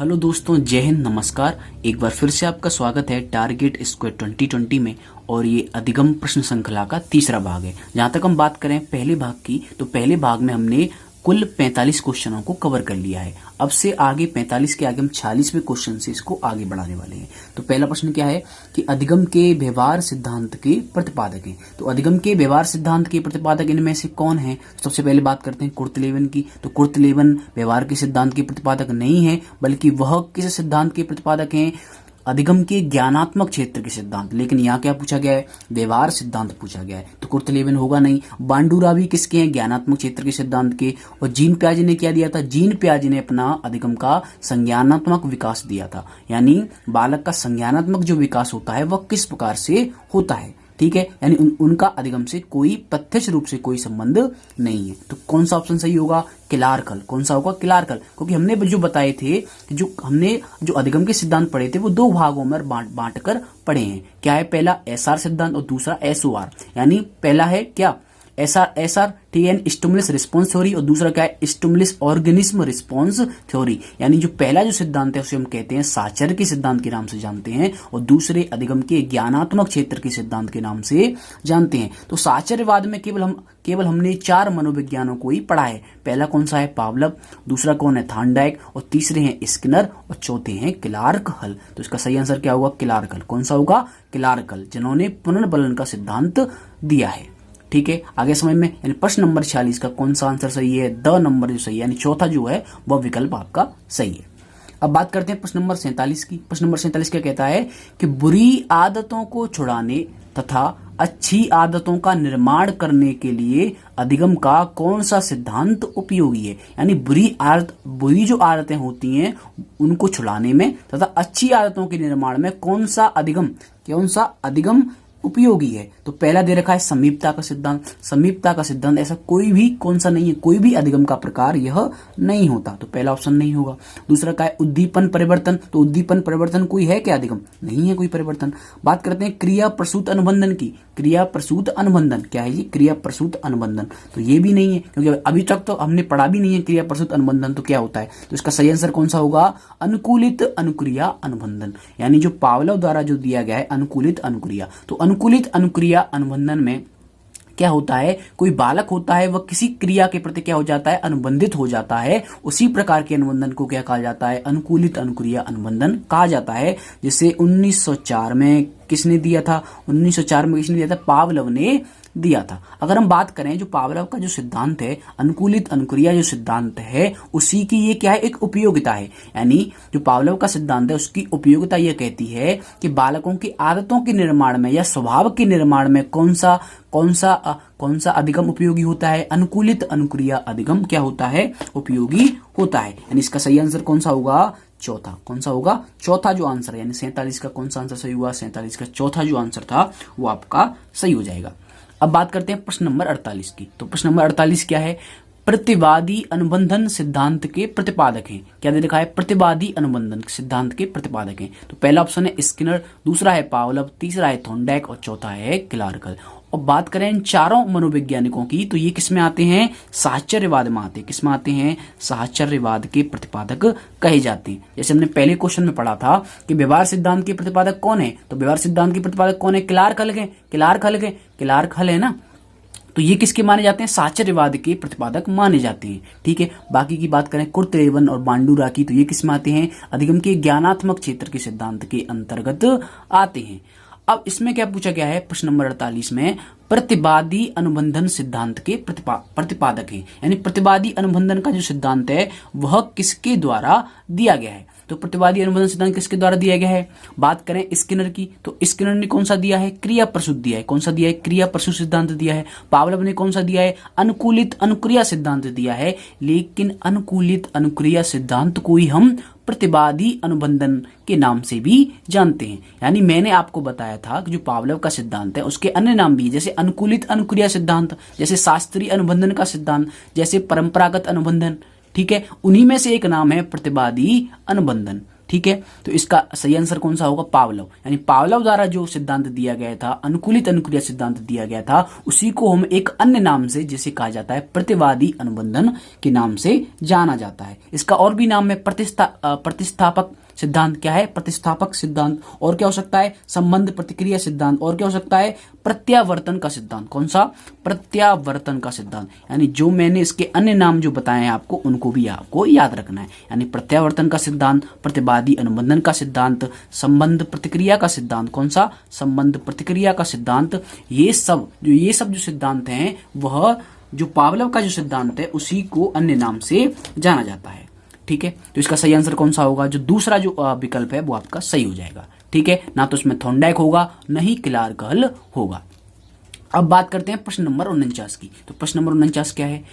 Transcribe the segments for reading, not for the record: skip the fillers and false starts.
Hello दोस्तों, जय हिंद, नमस्कार। एक बार फिर से आपका स्वागत है टारगेट स्क्वायर 2020 में। और ये अधिगम प्रश्न श्रृंखला का तीसरा भाग है। जहां तक हम बात करें पहले भाग की, तो पहले भाग में हमने कुल 45 क्वेश्चनों को कवर कर लिया है। अब से आगे 45 के आगे हम 46वें क्वेश्चन से इसको आगे बढ़ाने वाले हैं। तो पहला प्रश्न क्या है कि अधिगम के व्यवहार सिद्धांत के प्रतिपादक हैं। तो अधिगम के व्यवहार सिद्धांत के प्रतिपादक इनमें से कौन है? सबसे पहले बात करते हैं कुर्तलेवन की। तो कुर्तलेवन व्यवहार के सिद्धांत के प्रतिपादक नहीं है, बल्कि वह किस सिद्धांत के प्रतिपादक हैं? अधिगम के ज्ञानात्मक क्षेत्र के सिद्धांत। लेकिन यहाँ क्या पूछा गया है? व्यवहार सिद्धांत पूछा गया है, तो कुर्तलेवन होगा नहीं। बांडुरा भी किसके हैं? ज्ञानात्मक क्षेत्र के सिद्धांत के। और जीन प्याजे ने क्या दिया था? जीन प्याजे ने अपना अधिगम का संज्ञानात्मक विकास दिया था। यानी बालक का संज्ञानात्मक जो विकास होता है वह किस प्रकार से होता है, ठीक है। यानी उनका अधिगम से कोई प्रत्यक्ष रूप से कोई संबंध नहीं है। तो कौन सा ऑप्शन सही होगा? क्लार्कल। कौन सा होगा? क्लार्कल। क्योंकि हमने जो बताए थे कि हमने जो अधिगम के सिद्धांत पढ़े थे वो दो भागों में बांट कर पढ़े हैं। क्या है? पहला एसआर सिद्धांत और दूसरा एसओआर। यानी पहला है क्या? एसआर ठीक है, स्टिमुलस रिस्पॉन्स थ्योरी। और दूसरा क्या है? Stimulus organism response theory. यानी जो पहला जो सिद्धांत है उसे हम कहते हैं साचर के सिद्धांत के नाम से जानते हैं, और दूसरे अधिगम के ज्ञानात्मक क्षेत्र के सिद्धांत के नाम से जानते हैं। तो साचर्यवाद में केवल हमने 4 मनोविज्ञानों को ही पढ़ा है। पहला कौन सा है? पावलव। दूसरा कौन है? थॉर्नडाइक। और तीसरे हैं स्किनर। और चौथे हैं क्लार्क-हल। तो इसका सही आंसर क्या होगा? क्लार्क-हल। कौन सा होगा? क्लार्क-हल, जिन्होंने पुनर्बलन का सिद्धांत दिया है। ठीक है, आगे समझ में। यानी प्रश्न नंबर 46 का कौन सा आंसर सही है? द नंबर जो सही है, यानी चौथा जो है वह विकल्प आपका सही है। अब बात करते हैं प्रश्न नंबर 47 की। प्रश्न नंबर 47 क्या कहता है कि बुरी आदतों को छुड़ाने तथा अच्छी आदतों का निर्माण करने के लिए अधिगम का कौन सा सिद्धांत उपयोगी है? यानी बुरी जो आदतें होती हैं उनको छुड़ाने में तथा अच्छी आदतों के निर्माण में कौन सा अधिगम उपयोगी है? तो पहला दे रखा है समीपता का सिद्धांत। समीपता का सिद्धांत ऐसा कोई भी कौन सा नहीं है, कोई भी अधिगम का प्रकार यह नहीं होता, तो पहला ऑप्शन नहीं होगा। दूसरा क्या है? उद्दीपन परिवर्तन। तो उद्दीपन परिवर्तन कोई है क्या अधिगम? नहीं है कोई परिवर्तन। बात करते हैं क्रिया प्रसूत अनुबंधन की। क्रिया प्रसूत अनुबंधन क्या है? ये क्रिया प्रसूत अनुबंधन, तो ये भी नहीं है, क्योंकि अभी तक तो हमने पढ़ा भी नहीं है क्रिया प्रसूत अनुबंधन तो क्या होता है। तो इसका सही आंसर कौन सा होगा? अनुकूलित अनुक्रिया अनुबंधन। यानी जो पावलोव द्वारा जो दिया गया है अनुकूलित अनुक्रिया। तो अनुकूलित अनुक्रिया अनुबंधन में क्या होता है? कोई बालक होता है वह किसी क्रिया के प्रति क्या हो जाता है? अनुबंधित हो जाता है। उसी प्रकार के अनुबंधन को क्या कहा जाता है? अनुकूलित अनुक्रिया अनुबंधन कहा जाता है। जिसे 1904 में किसने दिया था? 1904 में किसने दिया था? पावलोव ने दिया था। अगर हम बात करें जो पावलोव का जो सिद्धांत है, अनुकूलित अनुक्रिया जो सिद्धांत है, उसी की ये क्या है? एक उपयोगिता है। यानी जो पावलोव का सिद्धांत है उसकी उपयोगिता यह कहती है कि बालकों की आदतों के निर्माण में या स्वभाव के निर्माण में कौन सा अधिगम उपयोगी होता है? अनुकूलित अनुक्रिया अधिगम क्या होता है? उपयोगी होता है। यानी इसका सही आंसर कौन सा होगा? चौथा। कौन सा होगा? चौथा जो आंसर है, यानी 47 का कौन सा आंसर सही हुआ? 47 का चौथा जो आंसर था वो आपका सही हो जाएगा। अब बात करते हैं प्रश्न नंबर 48 की। तो प्रश्न नंबर 48 क्या है? प्रतिवादी अनुबंधन सिद्धांत के प्रतिपादक हैं। क्या दे रखा है? प्रतिवादी अनुबंधन सिद्धांत के प्रतिपादक हैं। तो पहला ऑप्शन है स्किनर, दूसरा है पावलोव, तीसरा है थॉर्नडाइक और चौथा है क्लार्क-हल। और बात करें इन चारों मनोवैज्ञानिकों की, तो ये किसमें आते हैं? साहचर्यवाद में आते हैं। किसमें आते हैं? साहचर्यवाद के प्रतिपादक कहे जाते हैं। जैसे हमने पहले क्वेश्चन में पढ़ा था कि व्यवहार सिद्धांत के प्रतिपादक कौन है, तो व्यवहार सिद्धांत के प्रतिपादक कौन है? क्लार्क-हल है ना। तो ये किसके माने जाते हैं? साहचर्यवाद के प्रतिपादक माने जाते हैं। ठीक है, बाकी की बात करें कुर्तलेवन और बांडुरा की, तो ये किसमें आते हैं? अधिगम के ज्ञानात्मक क्षेत्र के सिद्धांत के अंतर्गत आते हैं। अब इसमें क्या पूछा गया है? प्रश्न नंबर 48 में प्रतिवादी अनुबंधन सिद्धांत के प्रतिपादक हैं। यानी प्रतिवादी अनुबंधन का जो सिद्धांत है वह किसके द्वारा दिया गया है? तो प्रतिवादी अनुबंधन सिद्धांत किसके द्वारा दिया गया है? बात करें स्किनर की, तो स्किनर ने कौन सा दिया है? क्रिया प्रसूत दिया है। कौन सा दिया है? क्रिया प्रसूत सिद्धांत दिया है। पावलोव ने कौन सा दिया है? अनुकूलित अनुक्रिया सिद्धांत दिया है। लेकिन अनुकूलित अनुक्रिया सिद्धांत को ही हम प्रतिवादी अनुबंधन के नाम से भी जानते हैं। यानी मैंने आपको बताया था कि जो पावलोव का सिद्धांत है उसके अन्य नाम भी है, जैसे अनुकूलित अनुक्रिया सिद्धांत, जैसे शास्त्रीय अनुबंधन का सिद्धांत, जैसे परंपरागत अनुबंधन। ठीक है, उन्हीं में से एक नाम है प्रतिवादी अनुबंधन। ठीक है, तो इसका सही आंसर कौन सा होगा? पावलोव। यानी पावलोव द्वारा जो सिद्धांत दिया गया था, अनुकूलित अनुक्रिया सिद्धांत दिया गया था, उसी को हम एक अन्य नाम से जिसे कहा जाता है प्रतिवादी अनुबंधन के नाम से जाना जाता है। इसका और भी नाम है प्रतिस्थापक सिद्धांत। क्या है? प्रतिस्थापक सिद्धांत। और क्या हो सकता है? संबंध प्रतिक्रिया सिद्धांत। और क्या हो सकता है? प्रत्यावर्तन का सिद्धांत। कौन सा? प्रत्यावर्तन का सिद्धांत। यानी जो मैंने इसके अन्य नाम जो बताए हैं आपको, उनको भी आपको याद रखना है। यानी प्रत्यावर्तन का सिद्धांत, प्रतिवादी अनुबंधन का सिद्धांत, संबंध प्रतिक्रिया का सिद्धांत। कौन सा? संबंध प्रतिक्रिया का सिद्धांत। ये सब जो सिद्धांत हैं, वह जो पावलोव का जो सिद्धांत है, उसी को अन्य नाम से जाना जाता है। ठीक है, तो इसका सही आंसर कौन सा होगा? जो दूसरा जो विकल्प है वो आपका सही हो जाएगा। ठीक है, ना तो इसमें थॉर्नडाइक होगा, न ही क्लार्क-हल होगा। अब बात करते हैं प्रश्न नंबर 49 की। तो प्रश्न नंबर 49 क्या है?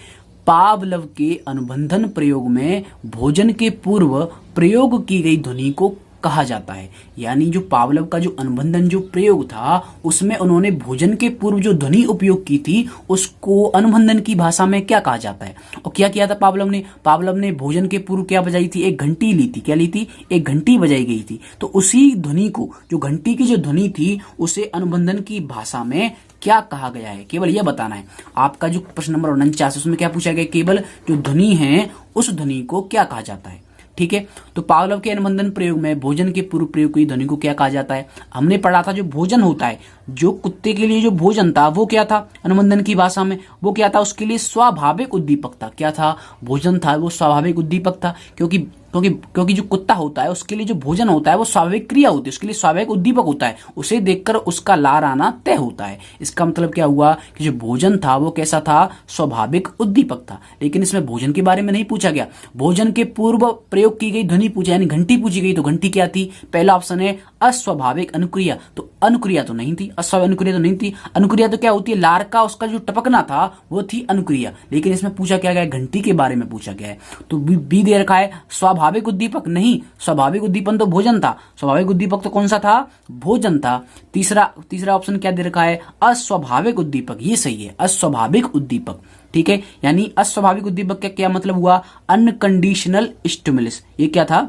पावलोव के अनुबंधन प्रयोग में भोजन के पूर्व प्रयोग की गई ध्वनि को कहा जाता है। यानी जो पावलोव का जो अनुबंधन जो प्रयोग था, उसमें उन्होंने भोजन के पूर्व जो ध्वनि उपयोग की थी, उसको अनुबंधन की भाषा में क्या कहा जाता है? और क्या किया था पावलोव ने? पावलोव ने भोजन के पूर्व क्या बजाई थी? एक घंटी ली थी। क्या ली थी? एक घंटी बजाई गई थी। तो उसी ध्वनि को, जो घंटी की जो ध्वनि थी, उसे अनुबंधन की भाषा में क्या कहा गया है? केवल यह बताना है। आपका जो प्रश्न नंबर 49 उसमें क्या पूछा गया? केवल जो ध्वनि है, उस ध्वनि को क्या कहा जाता है? ठीक है, तो पावलोव के अनुबंधन प्रयोग में भोजन के पूर्व प्रयोग की ध्वनि को क्या कहा जाता है? हमने पढ़ा था जो भोजन होता है, जो कुत्ते के लिए जो भोजन था, वो क्या था अनुबंधन की भाषा में? वो क्या था? उसके लिए स्वाभाविक उद्दीपक था। क्या था? भोजन था, वो स्वाभाविक उद्दीपक था। क्योंकि जो कुत्ता होता है, उसके लिए जो भोजन होता है वो स्वाभाविक क्रिया होती है, उसके लिए स्वाभाविक उद्दीपक होता है। उसे देखकर उसका लार आना तय होता है। इसका मतलब क्या हुआ कि जो भोजन था वो कैसा था? स्वाभाविक उद्दीपक था। लेकिन इसमें भोजन के बारे में नहीं पूछा गया। भोजन के पूर्व प्रयोग की गई ध्वनि पूछा, यानी घंटी पूछी गई। तो घंटी क्या थी? पहला ऑप्शन है अस्वाभाविक अनुक्रिया। तो अनुक्रिया तो नहीं थी, अस्वाभाविक अनुक्रिया तो नहीं थी। अनुक्रिया तो क्या होती है? लार का उसका जो टपकना था वो थी अनुक्रिया। लेकिन इसमें पूछा क्या गया? घंटी के बारे में पूछा गया है। तो बी दे रखा है स्वाभाविक उद्दीपक। नहीं, स्वाभाविक उद्दीपन तो भोजन था। स्वाभाविक उद्दीपक तो कौन सा था? भोजन था। तीसरा ऑप्शन क्या दे रखा है? अस्वाभाविक उद्दीपक। ये सही है, अस्वाभाविक उद्दीपक। ठीक है, यानी अस्वाभाविक उद्दीपक का क्या मतलब हुआ? Unconditional stimulus. ये क्या था?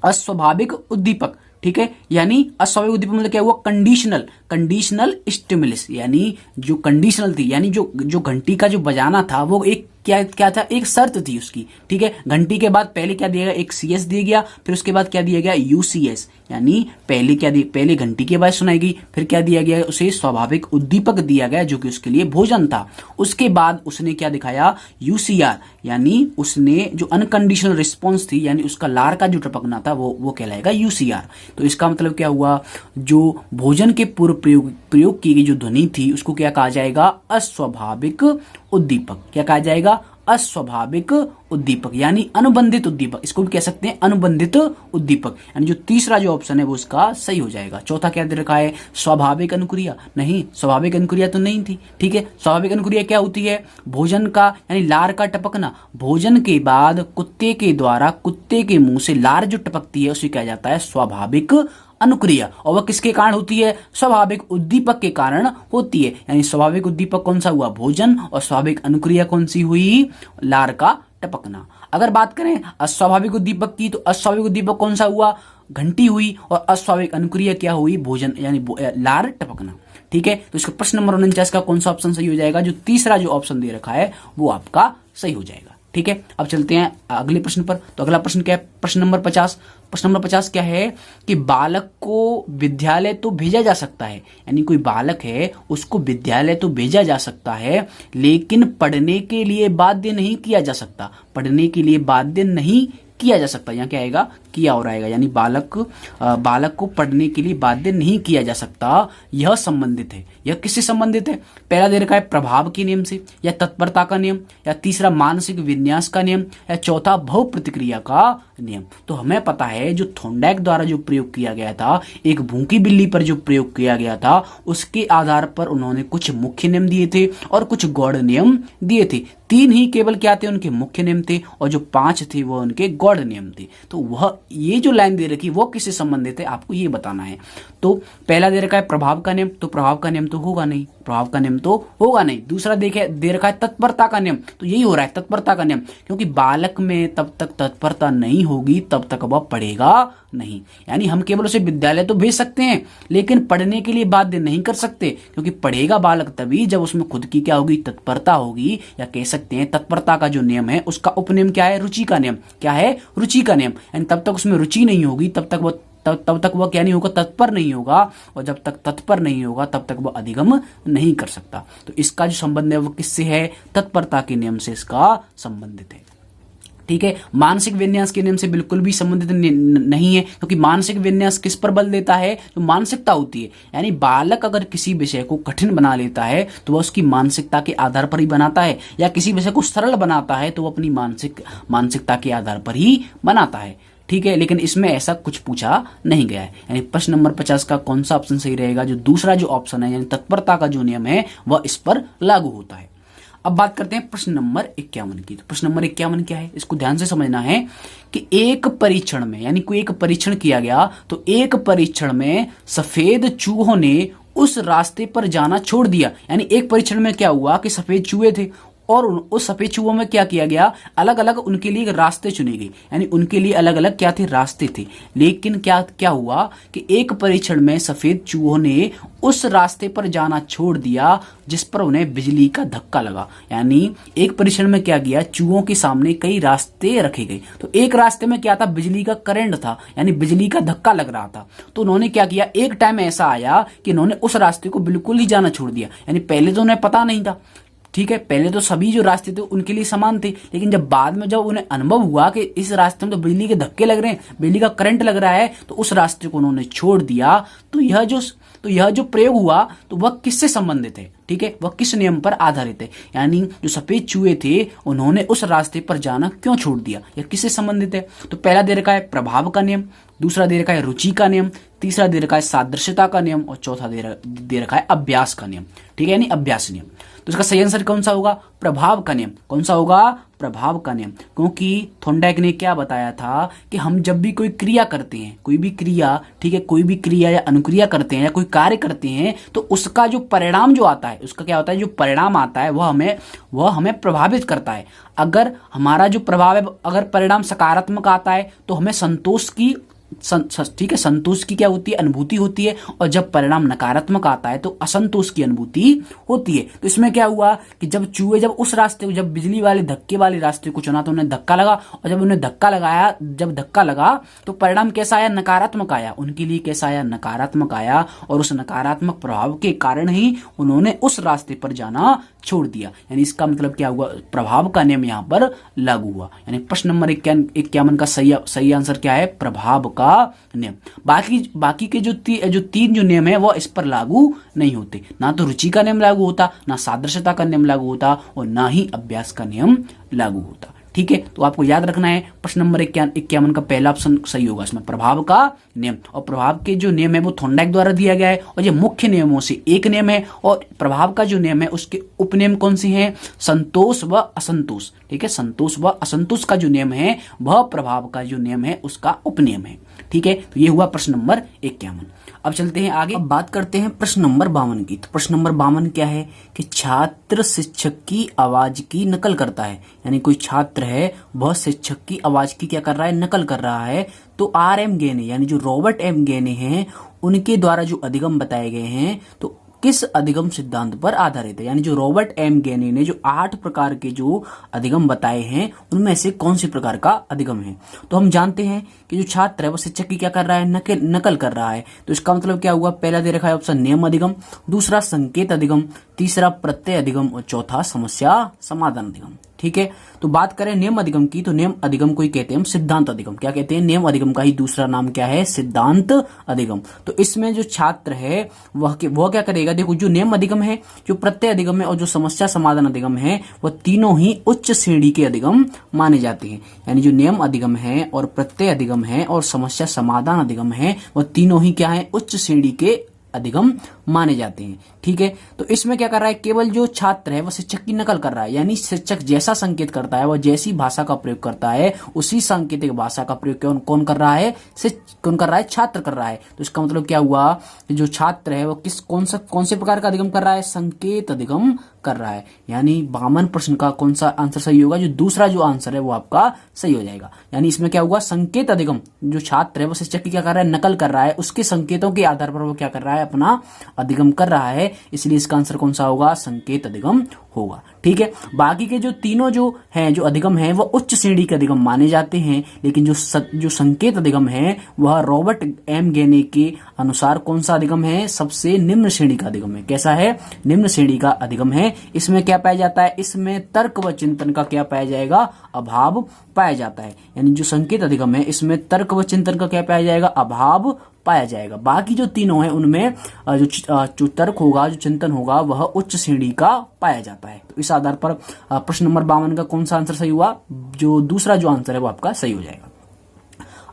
अस्वाभाविक उद्दीपक। ठीक है, यानी अस्वाभाविक उद्दीपक मतलब क्या हुआ? Conditional stimulus. यानी जो कंडीशनल थी, यानी जो घंटी का जो बजाना था, वो एक क्या था? एक शर्त थी उसकी। ठीक है, घंटी के बाद पहले क्या दिया गया? एक CS दिया गया, फिर उसके बाद क्या दिया गया? UCS। यानी पहले घंटी की आवाज सुनाई गई, फिर क्या दिया गया? उसे स्वाभाविक उद्दीपक दिया गया, जो कि उसके लिए भोजन था। उसके बाद उसने क्या दिखाया? UCR। यानी उसने जो अनकंडीशनल रिस्पॉन्स थी, यानी उसका लार का जो टपकना था, वो कहलाएगा UCR। तो इसका मतलब क्या हुआ? जो भोजन के पूर्व प्रयोग की गई जो ध्वनि थी, उसको क्या कहा जाएगा? अस्वाभाविक उद्दीपक। क्या कहा जाएगा? अस्वाभाविक उद्दीपक, यानी अनुबंधित उद्दीपक। इसको भी कह सकते हैं अनुबंधित उद्दीपक। यानी जो तीसरा जो ऑप्शन है वो उसका सही हो जाएगा। चौथा क्या दे रखा है? स्वाभाविक अनुक्रिया। नहीं, स्वाभाविक अनुक्रिया तो नहीं थी। ठीक है, स्वाभाविक अनुक्रिया क्या होती है? भोजन का, यानी लार का टपकना। भोजन के बाद कुत्ते के द्वारा कुत्ते के मुंह से लार जो टपकती है, उसे कहा जाता है स्वाभाविक अनुक्रिया। और वह किसके कारण होती है? स्वाभाविक उद्दीपक के कारण होती है। यानी स्वाभाविक उद्दीपक कौन सा हुआ? भोजन। और स्वाभाविक अनुक्रिया कौन सी हुई? लार का टपकना। अगर बात करें अस्वाभाविक उद्दीपक की, तो अस्वाभाविक उद्दीपक कौन सा हुआ? घंटी हुई। और अस्वाभाविक अनुक्रिया क्या हुई? भोजन, यानी लार टपकना। ठीक है, तो इसका प्रश्न नंबर 49 का कौन सा ऑप्शन सही हो जाएगा? जो तीसरा जो ऑप्शन दे रखा है वो आपका सही हो जाएगा। ठीक है, अब चलते हैं अगले प्रश्न पर। तो अगला प्रश्न क्या है? प्रश्न नंबर 50। प्रश्न नंबर 50 क्या है कि बालक को विद्यालय तो भेजा जा सकता है, यानी कोई बालक है उसको विद्यालय तो भेजा जा सकता है, लेकिन पढ़ने के लिए बाध्य नहीं किया जा सकता। पढ़ने के लिए बाध्य नहीं किया जा सकता। यहाँ क्या आएगा? किया और आएगा। यानी बालक को पढ़ने के लिए बाध्य नहीं किया जा सकता। यह संबंधित है। यह किससे संबंधित है? पहला दे रखा है प्रभाव के नियम से, या तत्परता का नियम, या तीसरा मानसिक विन्यास का नियम, या चौथा भव प्रतिक्रिया का नियम। तो हमें पता है जो थॉर्नडाइक द्वारा जो प्रयोग किया गया था, एक भूखी बिल्ली पर जो प्रयोग किया गया था, उसके आधार पर उन्होंने कुछ मुख्य नियम दिए थे और कुछ गौड़ नियम दिए थे। 3 ही केवल क्या थे? उनके मुख्य नियम थे, और जो 5 थे वो उनके गौड़ नियम थे। तो वह ये जो लाइन दे रखी वो किससे संबंधित है, आपको ये बताना है। तो पहला दे रखा है प्रभाव का नियम, तो प्रभाव का नियम तो होगा नहीं, प्रभाव का नियम तो होगा नहीं। दूसरा देखे दे रखा है तत्परता का नियम, तो यही हो रहा है तत्परता का नियम, क्योंकि बालक में तब तक तत्परता नहीं होगी तब तक वह पढ़ेगा नहीं। यानी हम केवल उसे विद्यालय तो भेज सकते हैं लेकिन पढ़ने के लिए बाध्य नहीं कर सकते, क्योंकि पढ़ेगा बालक तभी जब उसमें खुद की क्या होगी, तत्परता होगी। या कह सकते हैं तत्परता का जो नियम है उसका उपनियम क्या है, रुचि का नियम। क्या है, रुचि का नियम। यानी तब तक उसमें रुचि नहीं होगी तब तक वह क्या नहीं होगा, तत्पर नहीं होगा, और जब तक तत्पर नहीं होगा तब तक वह अधिगम नहीं कर सकता। तो इसका जो संबंध है वो किससे है, तत्परता के नियम से इसका संबंधित है। ठीक है, मानसिक विन्यास के नियम से बिल्कुल भी संबंधित नहीं है, क्योंकि मानसिक विन्यास किस पर बल देता है, जो मानसिकता होती है। यानी बालक अगर किसी विषय को कठिन बना लेता है तो वह उसकी मानसिकता के आधार पर ही बनाता है, या किसी विषय को सरल बनाता है तो वह अपनी मानसिकता के आधार पर ही बनाता है। ठीक है, लेकिन इसमें ऐसा कुछ पूछा नहीं गया है। यानी प्रश्न नंबर 50 का कौन सा ऑप्शन सही रहेगा, जो दूसरा जो ऑप्शन है यानी तत्परता का जो नियम है वह इस पर लागू होता है। अब बात करते हैं प्रश्न नंबर 51 की। तो प्रश्न नंबर 51 क्या है, इसको ध्यान से समझना है कि एक परीक्षण में, यानी कोई एक परीक्षण किया गया, तो एक परीक्षण में सफेद चूहों ने उस रास्ते पर जाना छोड़ दिया। यानी एक परीक्षण में क्या हुआ कि सफेद चूहे थे और उस सफेद चूहों में क्या किया गया, अलग अलग उनके लिए रास्ते चुने गए। यानी उनके लिए अलग अलग क्या थे, रास्ते थे। लेकिन क्या हुआ कि एक परीक्षण में सफेद चूहों ने उस रास्ते पर जाना छोड़ दिया जिस पर उन्हें बिजली का धक्का लगा। यानी एक परीक्षण में क्या किया, चूहों के सामने कई रास्ते रखे गए, तो एक रास्ते में क्या था, बिजली का करंट था, यानी बिजली का धक्का लग रहा था। तो उन्होंने क्या किया, एक टाइम ऐसा आया कि उन्होंने उस रास्ते को बिल्कुल ही जाना छोड़ दिया। यानी पहले तो उन्हें पता नहीं था, ठीक है, पहले तो सभी जो रास्ते थे उनके लिए समान थे, लेकिन जब बाद में जब उन्हें अनुभव हुआ कि इस रास्ते में तो बिजली के धक्के लग रहे हैं, बिजली का करंट लग रहा है, तो उस रास्ते को उन्होंने छोड़ दिया। तो यह जो प्रयोग हुआ तो वह किससे संबंधित है, ठीक है, वह किस नियम पर आधारित है। यानी जो सफेद चूहे थे उन्होंने उस रास्ते पर जाना क्यों छोड़ दिया, यह किससे संबंधित है। तो पहला दे रखा है प्रभाव का नियम, दूसरा दे रखा है रुचि का नियम, तीसरा दे रखा है सादृश्यता का नियम, और चौथा दे रखा है अभ्यास का नियम। ठीक है, यानी अभ्यास नियम। तो इसका सही आंसर कौन सा होगा, प्रभाव का नियम। कौन सा होगा, प्रभाव का नियम। क्योंकि थॉर्नडाइक ने क्या बताया था कि हम जब भी कोई क्रिया करते हैं, कोई भी क्रिया, ठीक है, कोई भी क्रिया या अनुक्रिया करते हैं या कोई कार्य करते हैं, तो उसका जो परिणाम जो आता है, उसका क्या होता है, जो परिणाम आता है वह हमें प्रभावित करता है। अगर हमारा जो प्रभाव है, अगर परिणाम सकारात्मक आता है तो हमें संतोष की, ठीक है, संतोष की क्या होती है, अनुभूति होती है। और जब परिणाम नकारात्मक आता है तो असंतोष की अनुभूति होती है। तो इसमें क्या हुआ कि जब चूहे जब उस रास्ते को, जब बिजली वाले धक्के वाले रास्ते को चुना तो उन्हें धक्का लगा, और जब उन्हें धक्का लगाया, जब धक्का लगा तो परिणाम कैसा आया, नकारात्मक आया। उनके लिए कैसा आया, नकारात्मक आया। और उस नकारात्मक प्रभाव के कारण ही उन्होंने उस रास्ते पर जाना छोड़ दिया। यानी इसका मतलब क्या हुआ, प्रभाव का नियम यहां पर लागू हुआ। यानी प्रश्न नंबर 51 का सही आंसर क्या है, प्रभाव का नियम। बाकी के जो तीन जो नियम है वो इस पर लागू नहीं होते। ना तो रुचि का नियम लागू होता, ना सादृश्यता का नियम लागू होता, और ना ही अभ्यास का नियम लागू होता। ठीक है, तो आपको याद रखना है प्रश्न नंबर 51 का पहला ऑप्शन सही होगा इसमें, प्रभाव का नियम। और प्रभाव के जो नियम है वो थॉर्नडाइक द्वारा दिया गया है, और ये मुख्य नियमों से एक नियम है। और प्रभाव का जो नियम है उसके उपनियम कौन से हैं, संतोष व असंतोष। ठीक है, संतोष व असंतोष का जो नियम है वह प्रभाव का जो नियम है उसका उपनियम है। ठीक है, तो ये हुआ प्रश्न नंबर 51। अब चलते हैं आगे, अब बात करते हैं प्रश्न नंबर 52 की। तो प्रश्न नंबर 52 क्या है कि छात्र शिक्षक की आवाज की नकल करता है। यानी कोई छात्र है वह शिक्षक की आवाज की क्या कर रहा है, नकल कर रहा है। तो R.M. गेने यानी जो रॉबर्ट M. गेने हैं उनके द्वारा जो अधिगम बताए गए हैं तो किस अधिगम सिद्धांत पर आधारित है। यानी जो रॉबर्ट M. गेने ने जो 8 प्रकार के जो अधिगम बताए हैं उनमें से कौन से प्रकार का अधिगम है। तो हम जानते हैं कि जो छात्र है वो शिक्षक की क्या कर रहा है, नकल कर रहा है। तो इसका मतलब क्या हुआ, पहला दे रखा है ऑप्शन नियम अधिगम, दूसरा संकेत अधिगम, तीसरा प्रत्यय अधिगम, और चौथा समस्या समाधान अधिगम। ठीक है, तो बात करें नियम अधिगम की, तो नियम अधिगम को ही कहते हैं हम सिद्धांत अधिगम। क्या कहते हैं, नियम अधिगम का ही दूसरा नाम क्या है, सिद्धांत अधिगम। तो इसमें जो छात्र है वह क्या करेगा, देखो जो नियम अधिगम है, जो प्रत्यय अधिगम है और जो समस्या समाधान अधिगम है वह तीनों ही उच्च श्रेणी के अधिगम माने जाते हैं। यानी जो नियम अधिगम है और प्रत्यय अधिगम है और समस्या समाधान अधिगम है वह तीनों ही क्या है, उच्च श्रेणी के अधिगम माने जाते हैं। ठीक है, तो इसमें क्या कर रहा है, केवल जो छात्र है वह शिक्षक की नकल कर रहा है, यानी शिक्षक जैसा संकेत करता है, वह जैसी भाषा का प्रयोग करता है, उसी सांकेतिक भाषा का प्रयोग कौन कर रहा है, कौन कर रहा है, छात्र कर रहा है। तो इसका मतलब क्या हुआ कि जो छात्र है वो कौन से प्रकार का अधिगम कर रहा है, संकेत अधिगम कर रहा है। यानी 52 प्रश्न का कौन सा आंसर सही होगा, जो दूसरा जो आंसर है वो आपका सही हो जाएगा। यानी इसमें क्या हुआ, संकेत अधिगम, जो छात्र है वो शिक्षक की क्या कर रहा है, नकल कर रहा है, उसके संकेतों के आधार पर वो क्या कर रहा है, अपना अधिगम कर रहा है, इसलिए इसका आंसर कौन सा होगा, संकेत अधिगम होगा। ठीक है, बाकी के जो तीनों जो हैं, जो अधिगम है वो उच्च श्रेणी के अधिगम माने जाते हैं, लेकिन जो संकेत अधिगम है वह रॉबर्ट एम गेने के अनुसार कौन सा अधिगम है, सबसे निम्न श्रेणी का अधिगम है। कैसा है, निम्न श्रेणी का अधिगम है। इसमें क्या पाया जाता है, इसमें तर्क व चिंतन का क्या पाया जाएगा, अभाव पाया जाता है। यानी जो संकेत अधिगम है इसमें तर्क व चिंतन का क्या पाया जाएगा, अभाव पाया जाएगा। बाकी जो तीनों हैं उनमें जो तर्क होगा, जो चिंतन होगा, वह उच्च श्रेणी का पाया जाता है। तो इस आधार पर प्रश्न नंबर 52 का कौन सा आंसर सही हुआ, जो दूसरा जो आंसर है वो आपका सही हो जाएगा।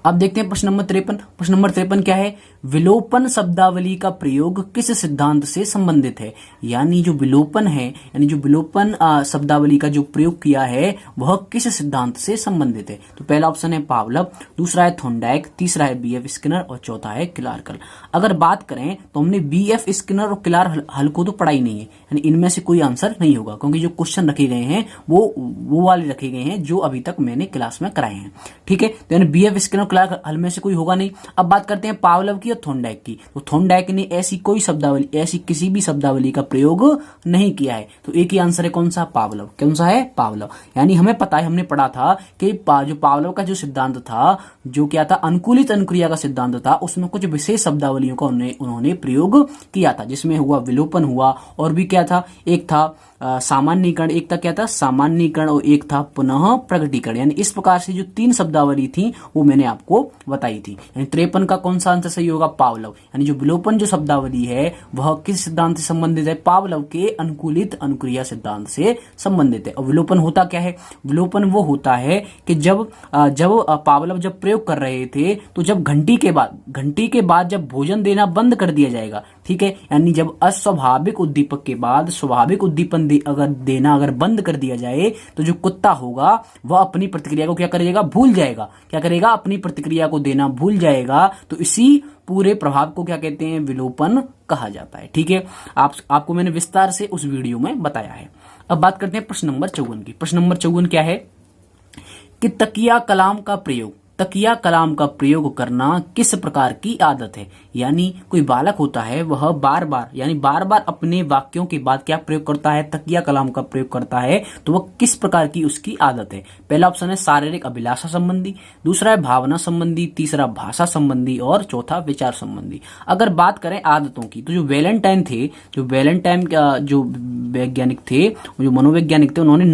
अब देखते हैं प्रश्न नंबर 53। प्रश्न नंबर 53 क्या है, विलोपन शब्दावली का प्रयोग किस सिद्धांत से संबंधित है। यानी जो विलोपन है, यानी जो विलोपन शब्दावली का जो प्रयोग किया है वह किस सिद्धांत से संबंधित है। तो पहला ऑप्शन है पावलव, दूसरा है थॉर्नडाइक, तीसरा है बीएफ स्किनर और चौथा है क्लार्क। अगर बात करें तो हमने बीएफ स्किनर और क्लार्क हल को तो पढ़ा ही नहीं है, यानी इनमें से कोई आंसर नहीं होगा, क्योंकि जो क्वेश्चन रखे गए हैं वो वाले रखे गए हैं जो अभी तक मैंने क्लास में कराए हैं। ठीक है, तो यानी बीएफ स्किनर क्लार्क हल में से कोई होगा नहीं। अब बात करते हैं पावलव की और थॉर्नडाइक की। तो थॉर्नडाइक ने ऐसी कोई शब्दावली, ऐसी किसी भी शब्दावली का प्रयोग नहीं किया है। तो एक ही आंसर है कौन सा, पावलव। कौन सा है, पावलव। यानी हमें पता है, हमने पढ़ा था कि जो पावलव का जो सिद्धांत था, जो क्या था, अनुकूलित अनुक्रिया का सिद्धांत था, उसमें कुछ विशेष शब्दावलियों का उन्होंने प्रयोग किया था, जिसमें हुआ विलोपन हुआ, और भी क्या था, एक था सामान्यीकरण, एक था क्या था, सामान्यीकरण, और एक था पुनः प्रकटीकरण। यानी इस प्रकार से जो 3 शब्दावली थी वो मैंने आपको बताई थी। यानी 53 का कौन सा आंसर सही होगा, पावलव। यानी जो विलोपन जो शब्दावली है वह किस सिद्धांत से संबंधित है, पावलव के अनुकूलित अनुक्रिया सिद्धांत से संबंधित है। और विलोपन होता क्या है, विलोपन वो होता है कि जब पावलव जब प्रयोग कर रहे थे, तो जब घंटी के बाद जब भोजन देना बंद कर दिया जाएगा, ठीक है, यानी जब अस्वाभाविक उद्दीपक के बाद स्वाभाविक उद्दीपन अगर बंद कर दिया जाए, तो जो कुत्ता होगा वह अपनी प्रतिक्रिया को क्या करेगा, भूल जाएगा। क्या करेगा, अपनी प्रतिक्रिया को देना भूल जाएगा। तो इसी पूरे प्रभाव को क्या कहते हैं, विलोपन कहा जाता है। ठीक है, आपको मैंने विस्तार से उस वीडियो में बताया है। अब बात करते हैं प्रश्न नंबर 54 की। प्रश्न नंबर 54 क्या है कि तकिया कलाम का प्रयोग करना किस प्रकार की आदत है। यानी कोई बालक होता है, वह बार बार अपने वाक्यों के बाद क्या प्रयोग करता है, तकिया कलाम का प्रयोग करता है। तो वह किस प्रकार की उसकी आदत है। पहला ऑप्शन है शारीरिक अभिलाषा संबंधी, दूसरा है भावना संबंधी, तीसरा भाषा संबंधी और चौथा विचार संबंधी। अगर बात करें आदतों की, तो जो वैलेंटाइन जो वैज्ञानिक थे, जो मनोवैज्ञानिक थे, उन्होंने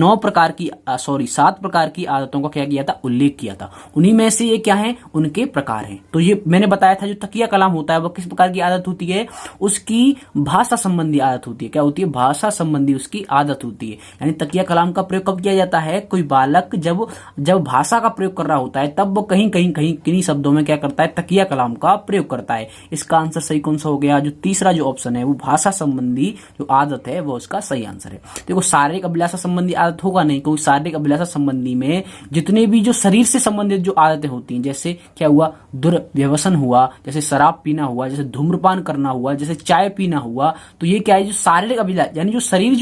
7 प्रकार की आदतों का क्या किया था, उल्लेख किया था। उन्हीं में से ये क्या है, उनके प्रकार हैं। तो ये मैंने बताया था, जो तकिया कलाम होता है वह किस प्रकार की आदत होती है, उसकी भाषा संबंधी आदत होती है। क्या होती है, भाषा संबंधी उसकी आदत होती है। यानी तकिया कलाम का प्रयोग कब किया जाता है, कोई बालक जब भाषा का प्रयोग कर रहा होता है, तब वो कहीं किन्हीं शब्दों में क्या करता है, तकिया कलाम का प्रयोग करता है। इसका आंसर सही कौन सा हो गया, जो तीसरा जो ऑप्शन है, वो भाषा संबंधी जो आदत है वो उसका सही आंसर है। देखो, शारीरिक अभिलाषा संबंधी आदत होगा नहीं, क्योंकि शारीरिक अभिलाषा संबंधी में जितने भी जो शरीर से संबंधित जो आदतें होती हैं, जैसे क्या हुआ, दुर्व्यसन हुआ, जैसे शराब पीना हुआ, जैसे धूम्रपान करना हुआ, जैसे चाय पीना हुआ, तो ये क्या है, जो शारीरिक अभिलाषा, यानी जो शरीर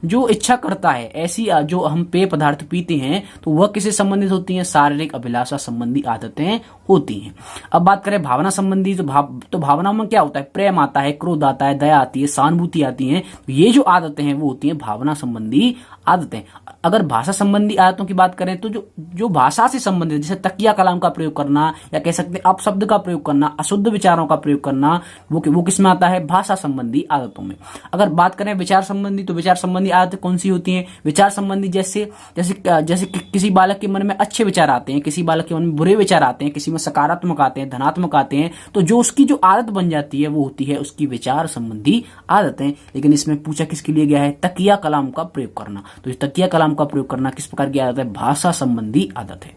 जो इच्छा करता है, ऐसी जो हम पेय पदार्थ पीते हैं, तो वह किससे संबंधित होती हैं, शारीरिक अभिलाषा संबंधी आदतें होती हैं। अब बात करें भावना संबंधी, तो भावनाओं में क्या होता है, प्रेम आता है, क्रोध आता है, दया आती है, सहानुभूति आती है। तो ये जो आदतें हैं वो होती हैं भावना संबंधी आदतें। अगर भाषा संबंधी आदतों की बात करें, तो जो भाषा से संबंधित, जैसे तकिया कलाम का प्रयोग करना, या कह सकते हैं अपशब्द का प्रयोग करना, अशुद्ध विचारों का प्रयोग करना, वो किसमें आता है, भाषा संबंधी आदतों में। अगर बात करें विचार संबंधी, तो विचार संबंधी आदतें कौन सी होती हैं, विचार संबंधी जैसे किसी बालक के मन में अच्छे विचार आते हैं, किसी बालक के मन में बुरे विचार आते हैं, किसी में सकारात्मक आते हैं, धनात्मक आते हैं। तो जो उसकी जो आदत बन जाती है वो होती है उसकी विचार संबंधी आदतें। लेकिन इसमें पूछा किसके लिए गया है, तकिया कलाम का प्रयोग करना। तो इस तकिया कलाम का प्रयोग करना किस प्रकार की आदत है, भाषा संबंधी आदत है।